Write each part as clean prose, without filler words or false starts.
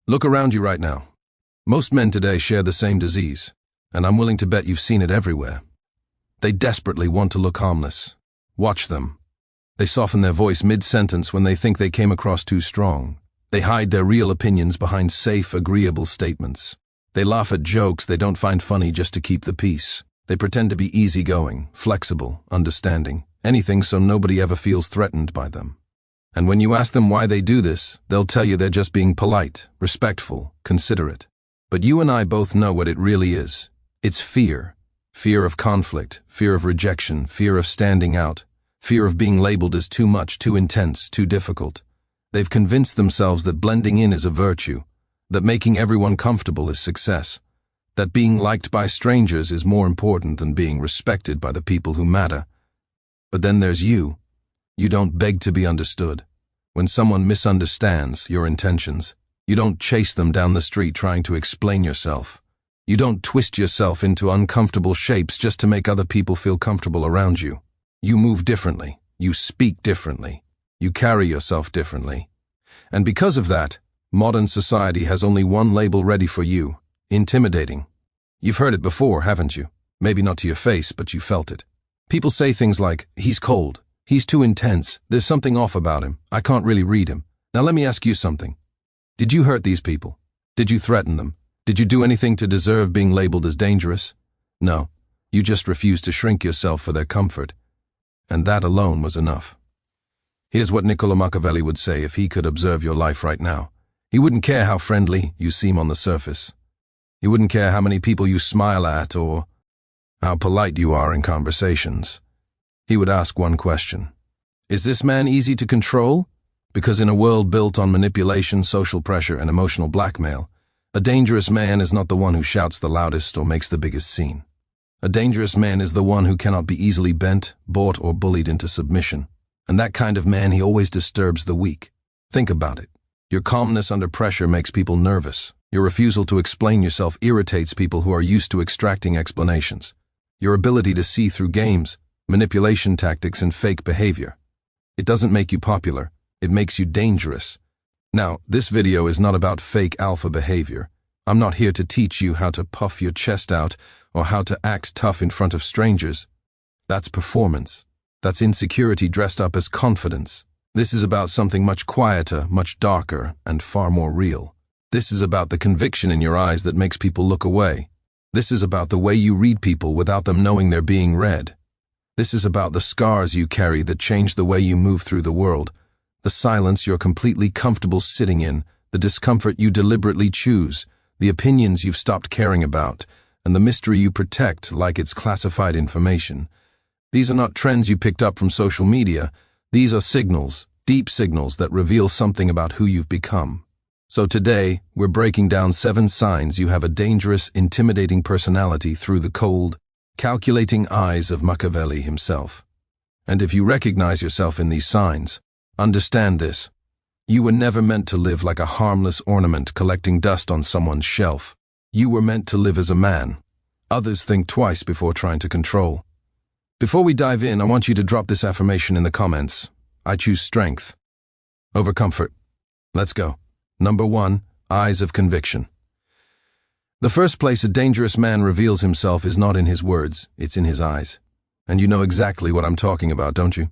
Look around you right now. Most men today share the same disease, and I'm willing to bet you've seen it everywhere. They desperately want to look harmless. Watch them. They soften their voice mid-sentence when they think they came across too strong. They hide their real opinions behind safe, agreeable statements. They laugh at jokes they don't find funny just to keep the peace. They pretend to be easygoing, flexible, understanding, anything so nobody ever feels threatened by them. And when you ask them why they do this, they'll tell you they're just being polite, respectful, considerate. But you and I both know what it really is. It's fear. Fear of conflict, fear of rejection, fear of standing out, fear of being labeled as too much, too intense, too difficult. They've convinced themselves that blending in is a virtue, that making everyone comfortable is success, that being liked by strangers is more important than being respected by the people who matter. But then there's you. You don't beg to be understood. When someone misunderstands your intentions, you don't chase them down the street trying to explain yourself. You don't twist yourself into uncomfortable shapes just to make other people feel comfortable around you. You move differently. You speak differently. You carry yourself differently. And because of that, modern society has only one label ready for you: intimidating. You've heard it before, haven't you? Maybe not to your face, but you felt it. People say things like, "He's cold. He's too intense. There's something off about him. I can't really read him." Now let me ask you something. Did you hurt these people? Did you threaten them? Did you do anything to deserve being labeled as dangerous? No. You just refused to shrink yourself for their comfort. And that alone was enough. Here's what Niccolò Machiavelli would say if he could observe your life right now. He wouldn't care how friendly you seem on the surface. He wouldn't care how many people you smile at or how polite you are in conversations. He would ask one question. Is this man easy to control? Because in a world built on manipulation, social pressure, and emotional blackmail, a dangerous man is not the one who shouts the loudest or makes the biggest scene. A dangerous man is the one who cannot be easily bent, bought, or bullied into submission. And that kind of man, he always disturbs the weak. Think about it. Your calmness under pressure makes people nervous. Your refusal to explain yourself irritates people who are used to extracting explanations. Your ability to see through games, manipulation tactics, and fake behavior. It doesn't make you popular. It makes you dangerous. Now, this video is not about fake alpha behavior. I'm not here to teach you how to puff your chest out or how to act tough in front of strangers. That's performance. That's insecurity dressed up as confidence. This is about something much quieter, much darker, and far more real. This is about the conviction in your eyes that makes people look away. This is about the way you read people without them knowing they're being read. This is about the scars you carry that change the way you move through the world, the silence you're completely comfortable sitting in, the discomfort you deliberately choose, the opinions you've stopped caring about, and the mystery you protect like it's classified information. These are not trends you picked up from social media. These are signals, deep signals that reveal something about who you've become. So today, we're breaking down 7 signs you have a dangerous, intimidating personality through the cold, calculating eyes of Machiavelli himself. And if you recognize yourself in these signs, understand this. You were never meant to live like a harmless ornament collecting dust on someone's shelf. You were meant to live as a man. Others think twice before trying to control. Before we dive in, I want you to drop this affirmation in the comments. I choose strength over comfort. Let's go. Number 1, eyes of conviction. The first place a dangerous man reveals himself is not in his words, it's in his eyes. And you know exactly what I'm talking about, don't you?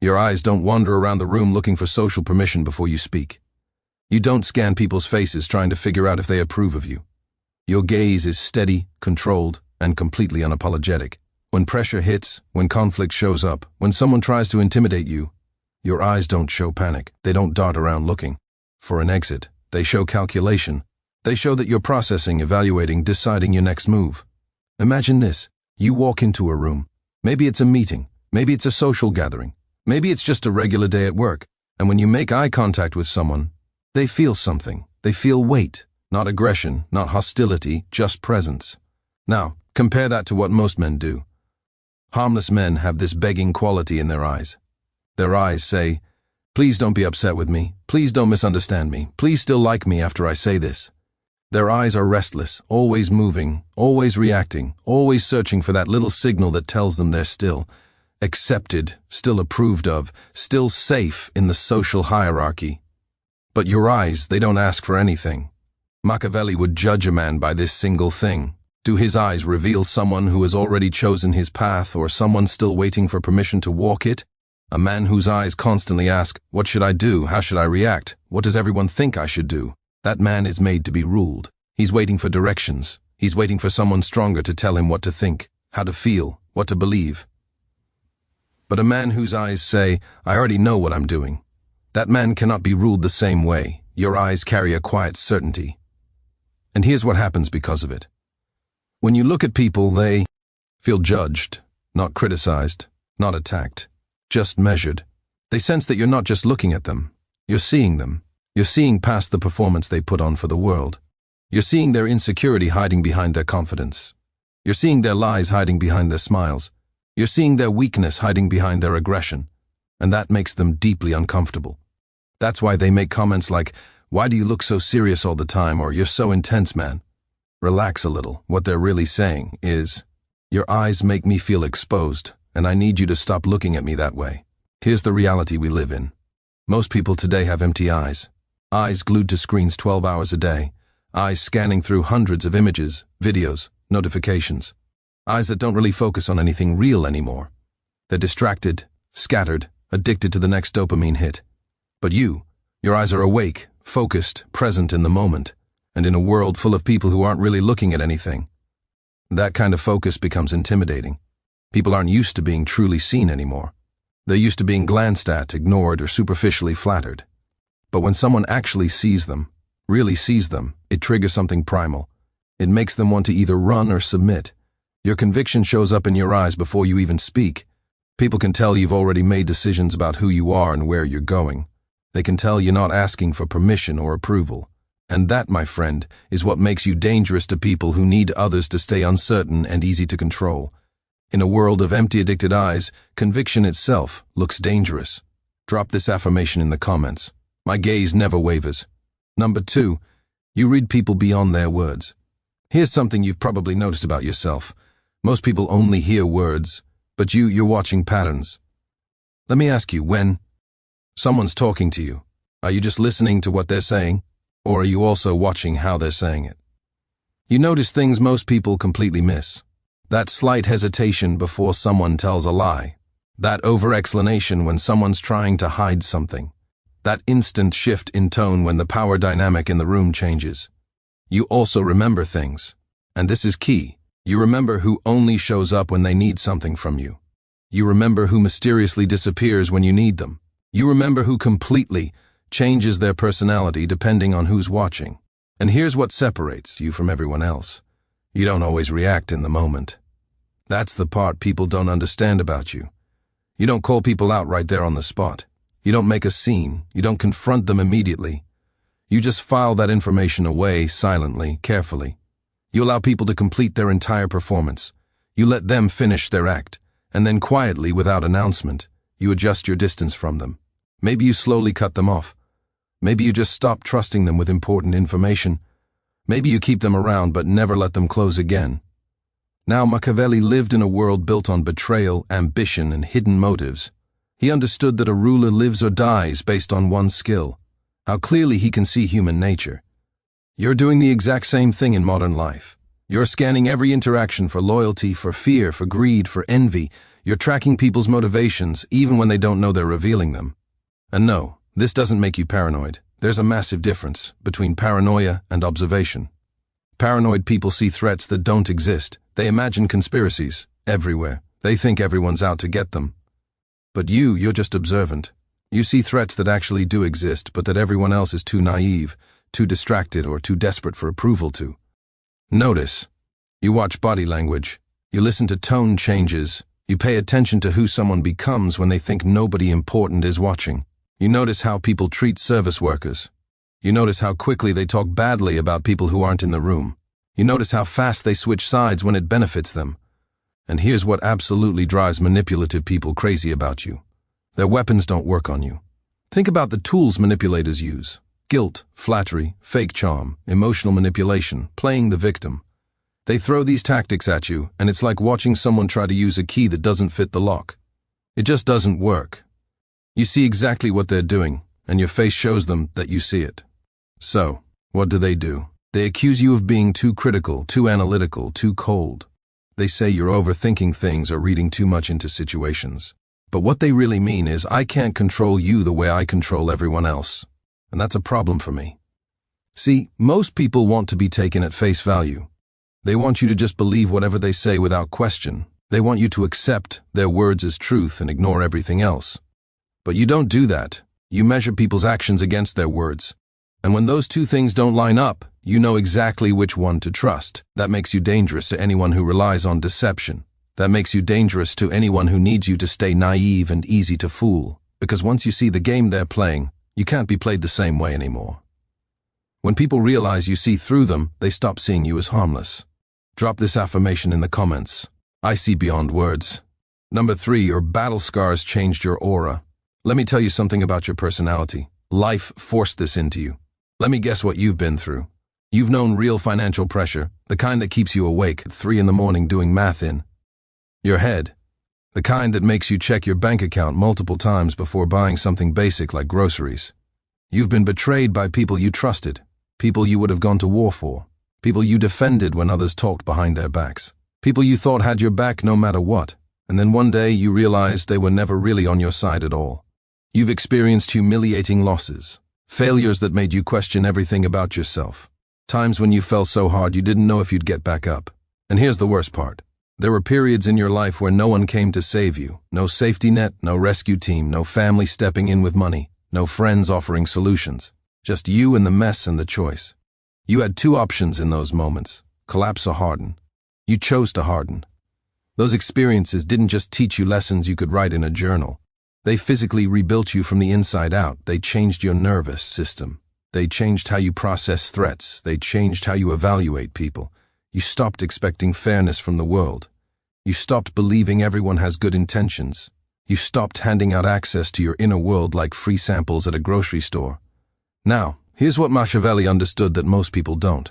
Your eyes don't wander around the room looking for social permission before you speak. You don't scan people's faces trying to figure out if they approve of you. Your gaze is steady, controlled, and completely unapologetic. When pressure hits, when conflict shows up, when someone tries to intimidate you, your eyes don't show panic. They don't dart around looking for an exit. They show calculation. They show that you're processing, evaluating, deciding your next move. Imagine this. You walk into a room. Maybe it's a meeting. Maybe it's a social gathering. Maybe it's just a regular day at work. And when you make eye contact with someone, they feel something. They feel weight. Not aggression, not hostility, just presence. Now, compare that to what most men do. Harmless men have this begging quality in their eyes. Their eyes say, "Please don't be upset with me. Please don't misunderstand me. Please still like me after I say this." Their eyes are restless, always moving, always reacting, always searching for that little signal that tells them they're still accepted, still approved of, still safe in the social hierarchy. But your eyes, they don't ask for anything. Machiavelli would judge a man by this single thing. Do his eyes reveal someone who has already chosen his path or someone still waiting for permission to walk it? A man whose eyes constantly ask, what should I do? How should I react? What does everyone think I should do? That man is made to be ruled. He's waiting for directions. He's waiting for someone stronger to tell him what to think, how to feel, what to believe. But a man whose eyes say, I already know what I'm doing, that man cannot be ruled the same way. Your eyes carry a quiet certainty. And here's what happens because of it. When you look at people, they feel judged, not criticized, not attacked, just measured. They sense that you're not just looking at them, you're seeing them. You're seeing past the performance they put on for the world. You're seeing their insecurity hiding behind their confidence. You're seeing their lies hiding behind their smiles. You're seeing their weakness hiding behind their aggression. And that makes them deeply uncomfortable. That's why they make comments like, why do you look so serious all the time, or you're so intense, man. Relax a little. What they're really saying is, your eyes make me feel exposed, and I need you to stop looking at me that way. Here's the reality we live in. Most people today have empty eyes. Eyes glued to screens 12 hours a day. Eyes scanning through hundreds of images, videos, notifications. Eyes that don't really focus on anything real anymore. They're distracted, scattered, addicted to the next dopamine hit. But your eyes are awake, focused, present in the moment, and in a world full of people who aren't really looking at anything. That kind of focus becomes intimidating. People aren't used to being truly seen anymore. They're used to being glanced at, ignored, or superficially flattered. But when someone actually sees them, really sees them, it triggers something primal. It makes them want to either run or submit. Your conviction shows up in your eyes before you even speak. People can tell you've already made decisions about who you are and where you're going. They can tell you're not asking for permission or approval. And that, my friend, is what makes you dangerous to people who need others to stay uncertain and easy to control. In a world of empty, addicted eyes, conviction itself looks dangerous. Drop this affirmation in the comments. My gaze never wavers. Number 2, you read people beyond their words. Here's something you've probably noticed about yourself. Most people only hear words, but you're watching patterns. Let me ask you, when someone's talking to you, are you just listening to what they're saying, or are you also watching how they're saying it? You notice things most people completely miss. That slight hesitation before someone tells a lie. That over-explanation when someone's trying to hide something. That instant shift in tone when the power dynamic in the room changes. You also remember things. And this is key. You remember who only shows up when they need something from you. You remember who mysteriously disappears when you need them. You remember who completely changes their personality depending on who's watching. And here's what separates you from everyone else. You don't always react in the moment. That's the part people don't understand about you. You don't call people out right there on the spot. You don't make a scene. You don't confront them immediately. You just file that information away silently, carefully. You allow people to complete their entire performance. You let them finish their act, and then quietly, without announcement, you adjust your distance from them. Maybe you slowly cut them off. Maybe you just stop trusting them with important information. Maybe you keep them around but never let them close again. Now, Machiavelli lived in a world built on betrayal, ambition, and hidden motives. He understood that a ruler lives or dies based on one skill, how clearly he can see human nature. You're doing the exact same thing in modern life. You're scanning every interaction for loyalty, for fear, for greed, for envy. You're tracking people's motivations, even when they don't know they're revealing them. And no, this doesn't make you paranoid. There's a massive difference between paranoia and observation. Paranoid people see threats that don't exist. They imagine conspiracies everywhere. They think everyone's out to get them. But you're just observant. You see threats that actually do exist, but that everyone else is too naive, too distracted, or too desperate for approval to. Notice. You watch body language. You listen to tone changes. You pay attention to who someone becomes when they think nobody important is watching. You notice how people treat service workers. You notice how quickly they talk badly about people who aren't in the room. You notice how fast they switch sides when it benefits them. And here's what absolutely drives manipulative people crazy about you. Their weapons don't work on you. Think about the tools manipulators use. Guilt, flattery, fake charm, emotional manipulation, playing the victim. They throw these tactics at you, and it's like watching someone try to use a key that doesn't fit the lock. It just doesn't work. You see exactly what they're doing, and your face shows them that you see it. So, what do? They accuse you of being too critical, too analytical, too cold. They say you're overthinking things or reading too much into situations. But what they really mean is, I can't control you the way I control everyone else. And that's a problem for me. See, most people want to be taken at face value. They want you to just believe whatever they say without question. They want you to accept their words as truth and ignore everything else. But you don't do that. You measure people's actions against their words. And when those two things don't line up, you know exactly which one to trust. That makes you dangerous to anyone who relies on deception. That makes you dangerous to anyone who needs you to stay naive and easy to fool. Because once you see the game they're playing, you can't be played the same way anymore. When people realize you see through them, they stop seeing you as harmless. Drop this affirmation in the comments. I see beyond words. Number 3, your battle scars changed your aura. Let me tell you something about your personality. Life forced this into you. Let me guess what you've been through. You've known real financial pressure, the kind that keeps you awake at 3 in the morning doing math in your head. The kind that makes you check your bank account multiple times before buying something basic like groceries. You've been betrayed by people you trusted, people you would have gone to war for, people you defended when others talked behind their backs, people you thought had your back no matter what, and then one day you realized they were never really on your side at all. You've experienced humiliating losses, failures that made you question everything about yourself, times when you fell so hard you didn't know if you'd get back up. And here's the worst part. There were periods in your life where no one came to save you, no safety net, no rescue team, no family stepping in with money, no friends offering solutions, just you and the mess and the choice. You had 2 options in those moments, collapse or harden. You chose to harden. Those experiences didn't just teach you lessons you could write in a journal. They physically rebuilt you from the inside out. They changed your nervous system. They changed how you process threats. They changed how you evaluate people. You stopped expecting fairness from the world. You stopped believing everyone has good intentions. You stopped handing out access to your inner world like free samples at a grocery store. Now, here's what Machiavelli understood that most people don't.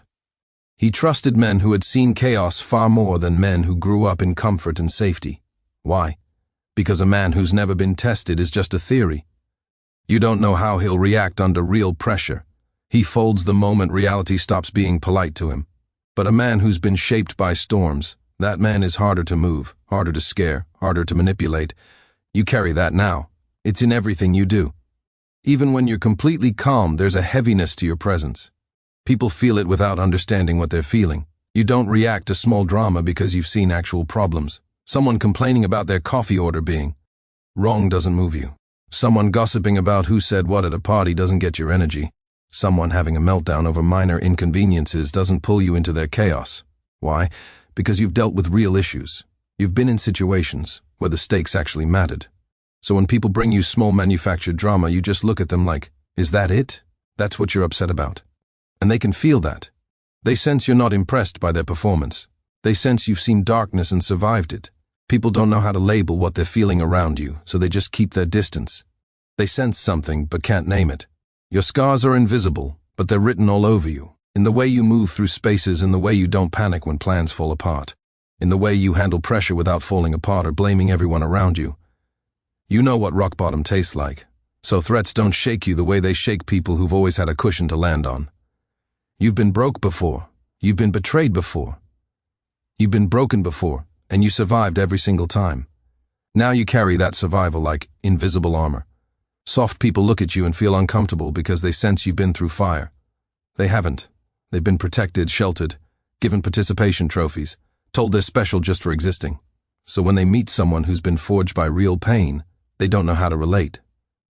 He trusted men who had seen chaos far more than men who grew up in comfort and safety. Why? Because a man who's never been tested is just a theory. You don't know how he'll react under real pressure. He folds the moment reality stops being polite to him. But a man who's been shaped by storms, that man is harder to move, harder to scare, harder to manipulate. You carry that now. It's in everything you do. Even when you're completely calm, there's a heaviness to your presence. People feel it without understanding what they're feeling. You don't react to small drama because you've seen actual problems. Someone complaining about their coffee order being wrong doesn't move you. Someone gossiping about who said what at a party doesn't get your energy. Someone having a meltdown over minor inconveniences doesn't pull you into their chaos. Why? Because you've dealt with real issues. You've been in situations where the stakes actually mattered. So when people bring you small manufactured drama, you just look at them like, is that it? That's what you're upset about. And they can feel that. They sense you're not impressed by their performance. They sense you've seen darkness and survived it. People don't know how to label what they're feeling around you, so they just keep their distance. They sense something but can't name it. Your scars are invisible, but they're written all over you, in the way you move through spaces, in the way you don't panic when plans fall apart, in the way you handle pressure without falling apart or blaming everyone around you. You know what rock bottom tastes like, so threats don't shake you the way they shake people who've always had a cushion to land on. You've been broke before. You've been betrayed before. You've been broken before, and you survived every single time. Now you carry that survival like invisible armor. Soft people look at you and feel uncomfortable because they sense you've been through fire. They haven't. They've been protected, sheltered, given participation trophies, told they're special just for existing. So when they meet someone who's been forged by real pain, they don't know how to relate.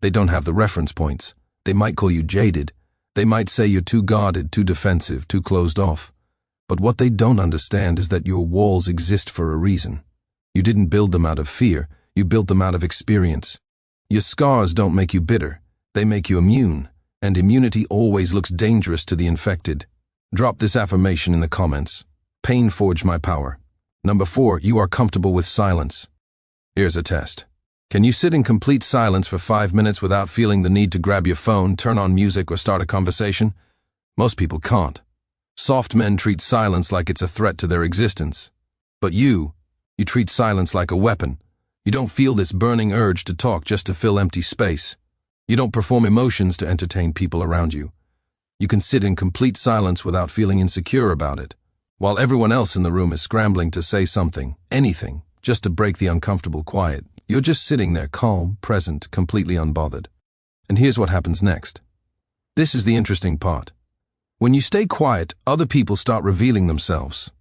They don't have the reference points. They might call you jaded. They might say you're too guarded, too defensive, too closed off. But what they don't understand is that your walls exist for a reason. You didn't build them out of fear. You built them out of experience. Your scars don't make you bitter. They make you immune. And immunity always looks dangerous to the infected. Drop this affirmation in the comments. Pain forged my power. Number 4, you are comfortable with silence. Here's a test. Can you sit in complete silence for 5 minutes without feeling the need to grab your phone, turn on music, or start a conversation? Most people can't. Soft men treat silence like it's a threat to their existence. But you treat silence like a weapon. You don't feel this burning urge to talk just to fill empty space. You don't perform emotions to entertain people around you. You can sit in complete silence without feeling insecure about it, while everyone else in the room is scrambling to say something, anything, just to break the uncomfortable quiet. You're just sitting there calm, present, completely unbothered. And here's what happens next. This is the interesting part. When you stay quiet, other people start revealing themselves.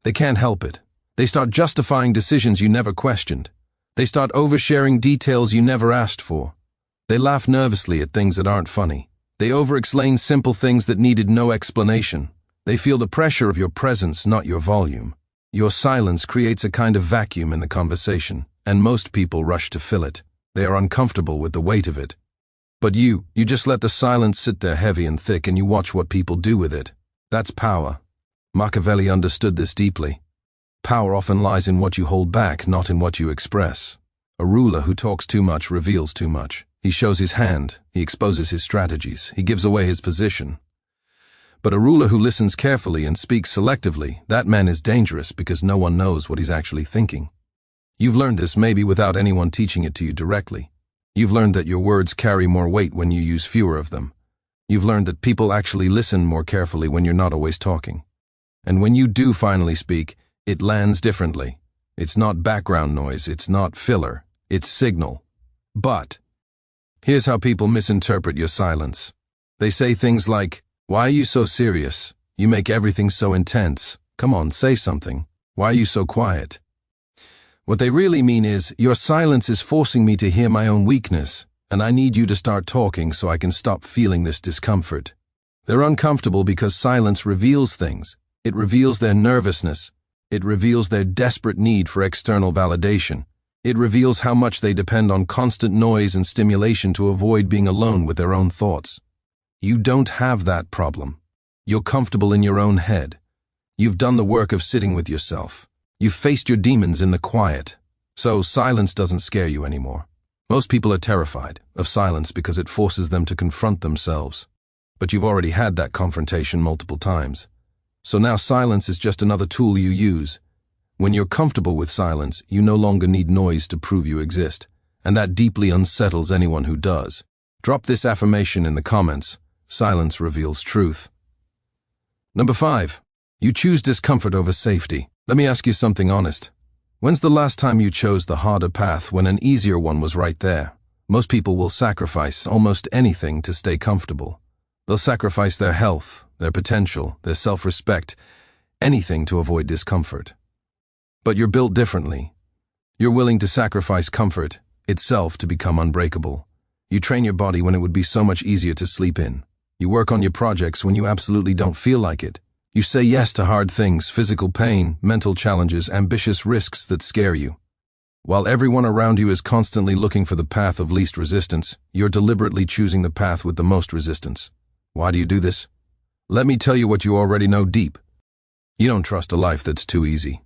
They can't help it. They start justifying decisions you never questioned. They start oversharing details you never asked for. They laugh nervously at things that aren't funny. They over-explain simple things that needed no explanation. They feel the pressure of your presence, not your volume. Your silence creates a kind of vacuum in the conversation, and most people rush to fill it. They are uncomfortable with the weight of it. But you just let the silence sit there heavy and thick, and you watch what people do with it. That's power. Machiavelli understood this deeply. Power often lies in what you hold back, not in what you express. A ruler who talks too much reveals too much. He shows his hand, he exposes his strategies, he gives away his position. But a ruler who listens carefully and speaks selectively, that man is dangerous because no one knows what he's actually thinking. You've learned this maybe without anyone teaching it to you directly. You've learned that your words carry more weight when you use fewer of them. You've learned that people actually listen more carefully when you're not always talking. And when you do finally speak, it lands differently. It's not background noise, it's not filler, it's signal. But here's how people misinterpret your silence. They say things like, "Why are you so serious? You make everything so intense. Come on, say something. Why are you so quiet?" What they really mean is, your silence is forcing me to hear my own weakness, and I need you to start talking so I can stop feeling this discomfort. They're uncomfortable because silence reveals things. It reveals their nervousness. It reveals their desperate need for external validation. It reveals how much they depend on constant noise and stimulation to avoid being alone with their own thoughts. You don't have that problem. You're comfortable in your own head. You've done the work of sitting with yourself. You've faced your demons in the quiet. So silence doesn't scare you anymore. Most people are terrified of silence because it forces them to confront themselves. But you've already had that confrontation multiple times. So now silence is just another tool you use. When you're comfortable with silence, you no longer need noise to prove you exist. And that deeply unsettles anyone who does. Drop this affirmation in the comments. Silence reveals truth. Number 5. You choose discomfort over safety. Let me ask you something honest. When's the last time you chose the harder path when an easier one was right there? Most people will sacrifice almost anything to stay comfortable. They'll sacrifice their health, their potential, their self-respect, anything to avoid discomfort. But you're built differently. You're willing to sacrifice comfort itself to become unbreakable. You train your body when it would be so much easier to sleep in. You work on your projects when you absolutely don't feel like it. You say yes to hard things, physical pain, mental challenges, ambitious risks that scare you. While everyone around you is constantly looking for the path of least resistance, you're deliberately choosing the path with the most resistance. Why do you do this? Let me tell you what you already know deep. You don't trust a life that's too easy.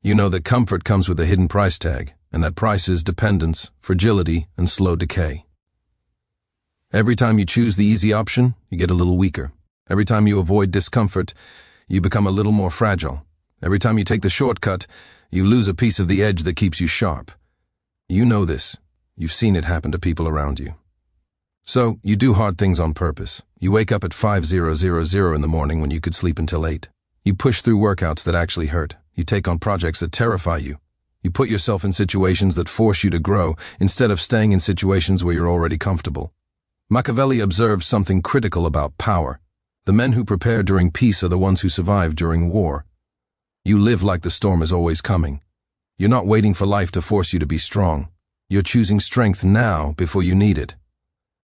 You know that comfort comes with a hidden price tag, and that price is dependence, fragility, and slow decay. Every time you choose the easy option, you get a little weaker. Every time you avoid discomfort, you become a little more fragile. Every time you take the shortcut, you lose a piece of the edge that keeps you sharp. You know this. You've seen it happen to people around you. So, you do hard things on purpose. You wake up at 5:00 in the morning when you could sleep until 8. You push through workouts that actually hurt. You take on projects that terrify you. You put yourself in situations that force you to grow, instead of staying in situations where you're already comfortable. Machiavelli observed something critical about power. The men who prepare during peace are the ones who survive during war. You live like the storm is always coming. You're not waiting for life to force you to be strong. You're choosing strength now before you need it.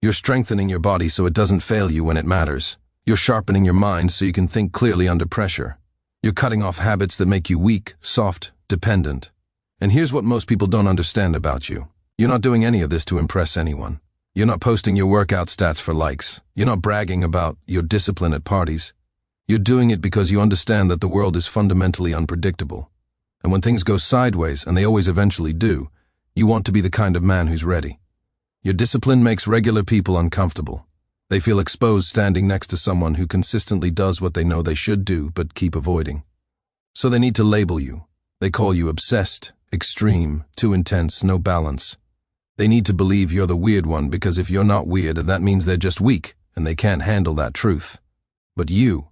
You're strengthening your body so it doesn't fail you when it matters. You're sharpening your mind so you can think clearly under pressure. You're cutting off habits that make you weak, soft, dependent. And here's what most people don't understand about you. You're not doing any of this to impress anyone. You're not posting your workout stats for likes. You're not bragging about your discipline at parties. You're doing it because you understand that the world is fundamentally unpredictable. And when things go sideways, and they always eventually do, you want to be the kind of man who's ready. Your discipline makes regular people uncomfortable. They feel exposed standing next to someone who consistently does what they know they should do but keep avoiding. So they need to label you. They call you obsessed, extreme, too intense, no balance. They need to believe you're the weird one because if you're not weird, that means they're just weak and they can't handle that truth. But you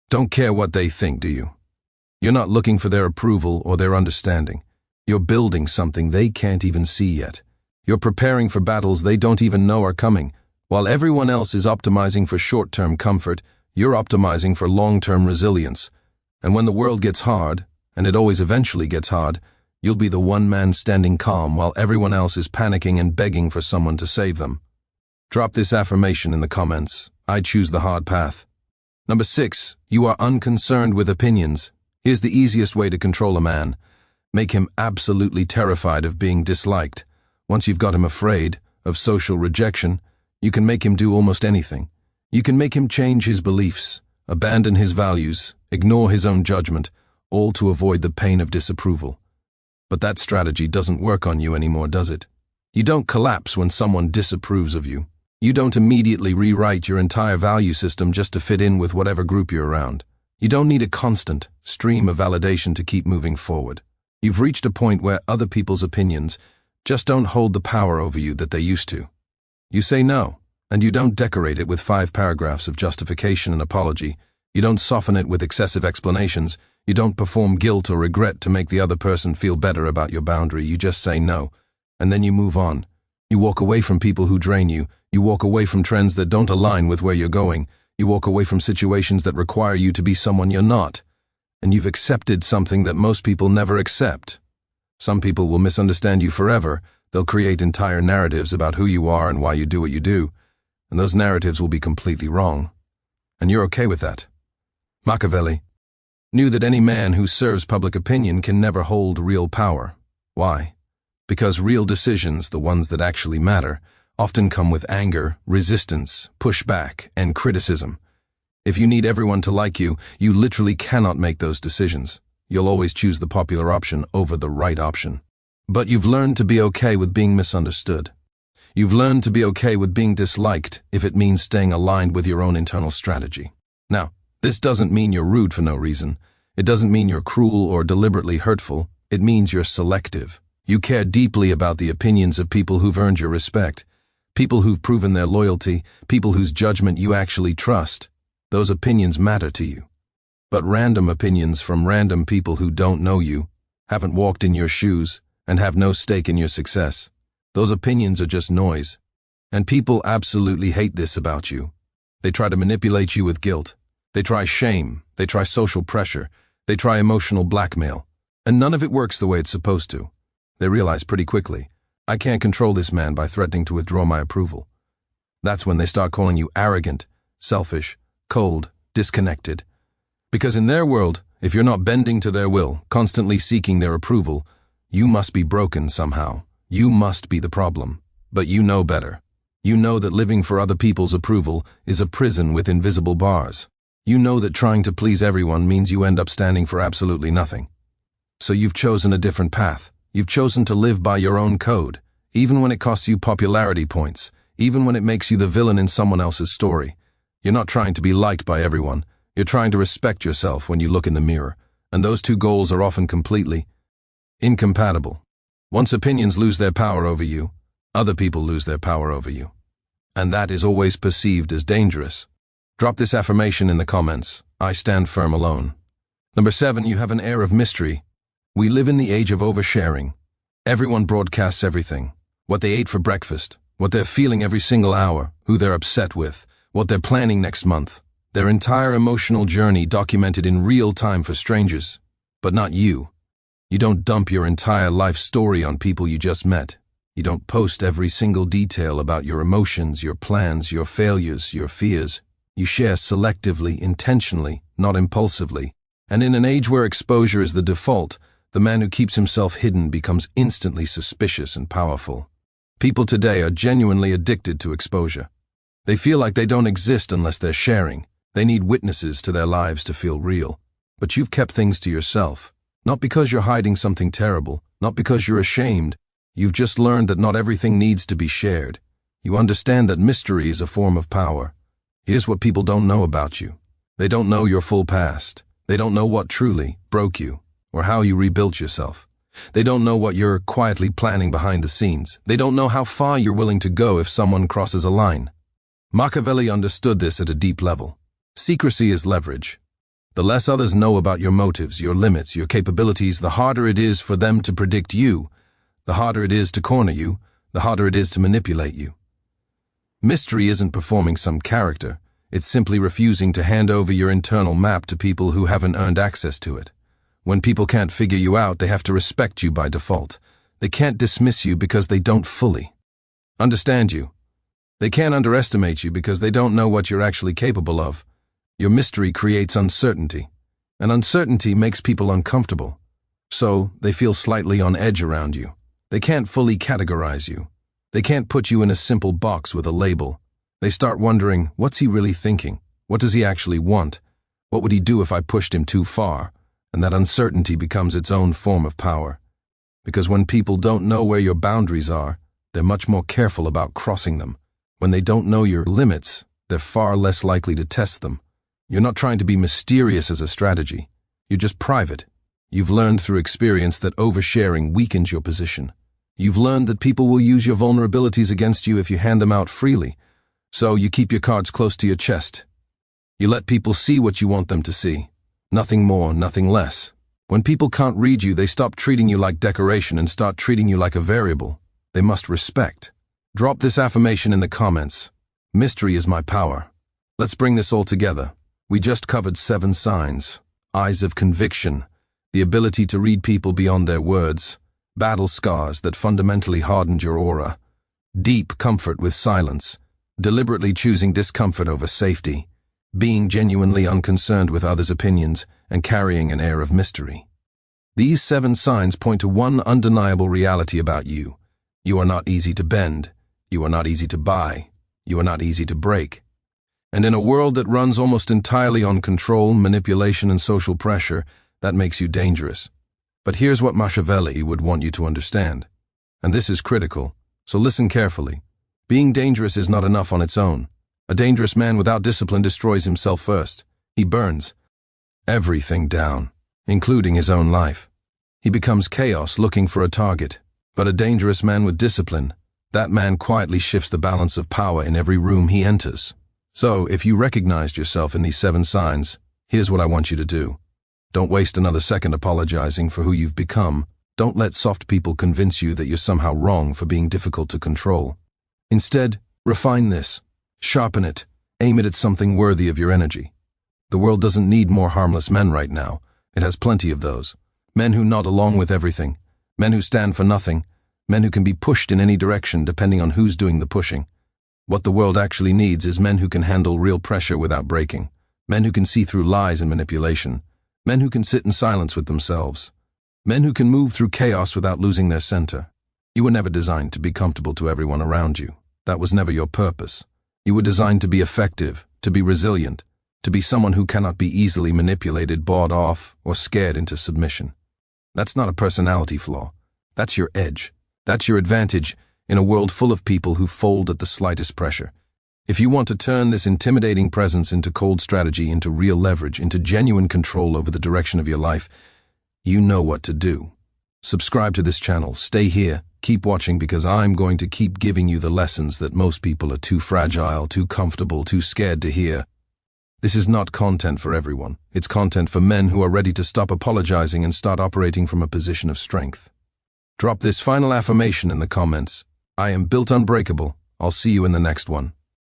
don't care what they think, do you? You're not looking for their approval or their understanding. You're building something they can't even see yet. You're preparing for battles they don't even know are coming. While everyone else is optimizing for short-term comfort, you're optimizing for long-term resilience. And when the world gets hard, and it always eventually gets hard, you'll be the one man standing calm while everyone else is panicking and begging for someone to save them. Drop this affirmation in the comments. I choose the hard path. Number 6, you are unconcerned with opinions. Here's the easiest way to control a man. Make him absolutely terrified of being disliked. Once you've got him afraid of social rejection, you can make him do almost anything. You can make him change his beliefs, abandon his values, ignore his own judgment, all to avoid the pain of disapproval. But that strategy doesn't work on you anymore, does it? You don't collapse when someone disapproves of you. You don't immediately rewrite your entire value system just to fit in with whatever group you're around. You don't need a constant stream of validation to keep moving forward. You've reached a point where other people's opinions just don't hold the power over you that they used to. You say no, and you don't decorate it with 5 paragraphs of justification and apology. You don't soften it with excessive explanations. You don't perform guilt or regret to make the other person feel better about your boundary. You just say no, and then you move on. You walk away from people who drain you. You walk away from trends that don't align with where you're going. You walk away from situations that require you to be someone you're not. And you've accepted something that most people never accept. Some people will misunderstand you forever. They'll create entire narratives about who you are and why you do what you do. And those narratives will be completely wrong. And you're okay with that. Machiavelli knew that any man who serves public opinion can never hold real power. Why? Because real decisions, the ones that actually matter, often come with anger, resistance, pushback, and criticism. If you need everyone to like you, you literally cannot make those decisions. You'll always choose the popular option over the right option. But you've learned to be okay with being misunderstood. You've learned to be okay with being disliked if it means staying aligned with your own internal strategy. Now, this doesn't mean you're rude for no reason. It doesn't mean you're cruel or deliberately hurtful. It means you're selective. You care deeply about the opinions of people who've earned your respect, people who've proven their loyalty, people whose judgment you actually trust. Those opinions matter to you. But random opinions from random people who don't know you, haven't walked in your shoes, and have no stake in your success, those opinions are just noise. And people absolutely hate this about you. They try to manipulate you with guilt. They try shame. They try social pressure. They try emotional blackmail. And none of it works the way it's supposed to. They realize pretty quickly, I can't control this man by threatening to withdraw my approval. That's when they start calling you arrogant, selfish, cold, disconnected. Because in their world, if you're not bending to their will, constantly seeking their approval, you must be broken somehow. You must be the problem. But you know better. You know that living for other people's approval is a prison with invisible bars. You know that trying to please everyone means you end up standing for absolutely nothing. So you've chosen a different path. You've chosen to live by your own code, even when it costs you popularity points, even when it makes you the villain in someone else's story. You're not trying to be liked by everyone. You're trying to respect yourself when you look in the mirror, and those two goals are often completely incompatible. Once opinions lose their power over you, other people lose their power over you. And that is always perceived as dangerous. Drop this affirmation in the comments. I stand firm alone. Number 7, you have an air of mystery. We live in the age of oversharing. Everyone broadcasts everything. What they ate for breakfast, what they're feeling every single hour, who they're upset with, what they're planning next month. Their entire emotional journey documented in real time for strangers. But not you. You don't dump your entire life story on people you just met. You don't post every single detail about your emotions, your plans, your failures, your fears. You share selectively, intentionally, not impulsively. And in an age where exposure is the default, the man who keeps himself hidden becomes instantly suspicious and powerful. People today are genuinely addicted to exposure. They feel like they don't exist unless they're sharing. They need witnesses to their lives to feel real. But you've kept things to yourself. Not because you're hiding something terrible, not because you're ashamed. You've just learned that not everything needs to be shared. You understand that mystery is a form of power. Here's what people don't know about you. They don't know your full past. They don't know what truly broke you, or how you rebuilt yourself. They don't know what you're quietly planning behind the scenes. They don't know how far you're willing to go if someone crosses a line. Machiavelli understood this at a deep level. Secrecy is leverage. The less others know about your motives, your limits, your capabilities, the harder it is for them to predict you, the harder it is to corner you, the harder it is to manipulate you. Mystery isn't performing some character. It's simply refusing to hand over your internal map to people who haven't earned access to it. When people can't figure you out, they have to respect you by default. They can't dismiss you because they don't fully understand you. They can't underestimate you because they don't know what you're actually capable of. Your mystery creates uncertainty, and uncertainty makes people uncomfortable. So, they feel slightly on edge around you. They can't fully categorize you. They can't put you in a simple box with a label. They start wondering, what's he really thinking? What does he actually want? What would he do if I pushed him too far? And that uncertainty becomes its own form of power. Because when people don't know where your boundaries are, they're much more careful about crossing them. When they don't know your limits, they're far less likely to test them. You're not trying to be mysterious as a strategy. You're just private. You've learned through experience that oversharing weakens your position. You've learned that people will use your vulnerabilities against you if you hand them out freely. So you keep your cards close to your chest. You let people see what you want them to see. Nothing more, nothing less. When people can't read you, they stop treating you like decoration and start treating you like a variable. They must respect. Drop this affirmation in the comments. Mystery is my power. Let's bring this all together. We just covered 7 signs. Eyes of conviction, the ability to read people beyond their words, battle scars that fundamentally hardened your aura, deep comfort with silence, deliberately choosing discomfort over safety, being genuinely unconcerned with others' opinions, and carrying an air of mystery. These 7 signs point to one undeniable reality about you. You are not easy to bend. You are not easy to buy. You are not easy to break. And in a world that runs almost entirely on control, manipulation, and social pressure, that makes you dangerous. But here's what Machiavelli would want you to understand. And this is critical, so listen carefully. Being dangerous is not enough on its own. A dangerous man without discipline destroys himself first. He burns everything down, including his own life. He becomes chaos looking for a target. But a dangerous man with discipline, that man quietly shifts the balance of power in every room he enters. So, if you recognized yourself in these 7 signs, here's what I want you to do. Don't waste another second apologizing for who you've become. Don't let soft people convince you that you're somehow wrong for being difficult to control. Instead, refine this. Sharpen it. Aim it at something worthy of your energy. The world doesn't need more harmless men right now. It has plenty of those. Men who nod along with everything. Men who stand for nothing. Men who can be pushed in any direction depending on who's doing the pushing. What the world actually needs is men who can handle real pressure without breaking. Men who can see through lies and manipulation. Men who can sit in silence with themselves. Men who can move through chaos without losing their center. You were never designed to be comfortable to everyone around you. That was never your purpose. You were designed to be effective, to be resilient, to be someone who cannot be easily manipulated, bought off, or scared into submission. That's not a personality flaw. That's your edge. That's your advantage in a world full of people who fold at the slightest pressure. If you want to turn this intimidating presence into cold strategy, into real leverage, into genuine control over the direction of your life, you know what to do. Subscribe to this channel, stay here, keep watching, because I'm going to keep giving you the lessons that most people are too fragile, too comfortable, too scared to hear. This is not content for everyone. It's content for men who are ready to stop apologizing and start operating from a position of strength. Drop this final affirmation in the comments. I am built unbreakable. I'll see you in the next one.